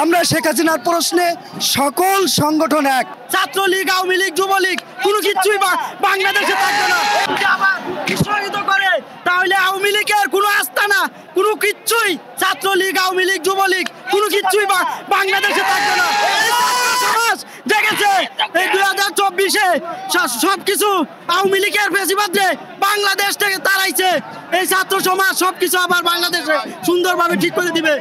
আমরা শেখ হাসিনার প্রশ্নে সকল সংগঠন এক। ছাত্রলীগ, আওয়ামী লীগ, যুবলীগ কোনো কিছুই বাংলাদেশে থাকবে না। বিস্ময়িত করে তাহলে আওয়ামী লীগের কোনো আস্থা না, কোনো কিচ্ছুই ছাত্রলীগ, আওয়ামী লীগ, যুবলীগ কোনো কিছুই বাংলাদেশে থাকবে না। সমাজ দেখেছে এই 2024-এ সবকিছু আওয়ামী লীগের ফেসিবাদে বাংলাদেশ থেকে তাড়াইছে। এই ছাত্র সমাজ সবকিছু আবার বাংলাদেশে সুন্দরভাবে ঠিক করে দিবে।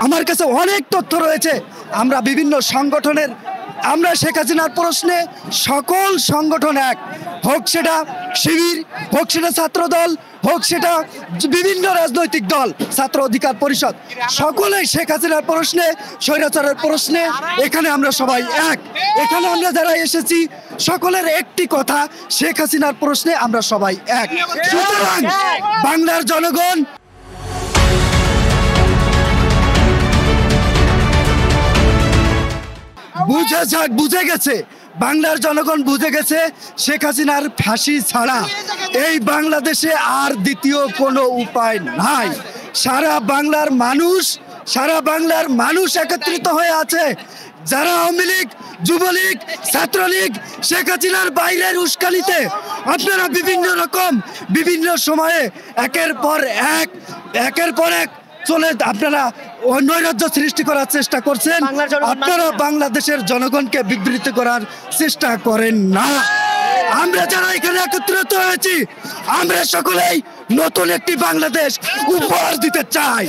আমার কাছে অনেক তথ্য রয়েছে। আমরা বিভিন্ন সংগঠনের, আমরা শেখ হাসিনার প্রশ্নে সকল সংগঠন এক, হোক সেটা শিবির, হোক সেটা ছাত্র দল, হোক সেটা বিভিন্ন রাজনৈতিক দল, ছাত্র অধিকার পরিষদ, সকলেই শেখ হাসিনার প্রশ্নে, স্বৈরাচারের প্রশ্নে এখানে আমরা সবাই এক। এখানে আমরা যারা এসেছি সকলের একটি কথা, শেখ হাসিনার প্রশ্নে আমরা সবাই এক। সুতরাং বাংলার জনগণ বুঝে গেছে, বাংলার জনগণ বুঝে গেছে শেখ হাসিনার ফাঁসি ছাড়া এই বাংলাদেশে আর দ্বিতীয় কোনো উপায় নাই। সারা বাংলার মানুষ একত্রিত হয়ে আছে। যারা আওয়ামী লীগ, যুবলীগ, ছাত্রলীগ শেখ হাসিনার বাইরের উস্কানিতে আপনারা বিভিন্ন সময়ে একের পর এক চলে আপনারা নৈরাজ্য সৃষ্টি করার চেষ্টা করছেন। আপনারা বাংলাদেশের জনগণকে বিবৃত করার চেষ্টা করেন না। আমরা যারা এখানে একত্রিত হয়েছি, আমরা সকলেই নতুন একটি বাংলাদেশ উপহার দিতে চাই।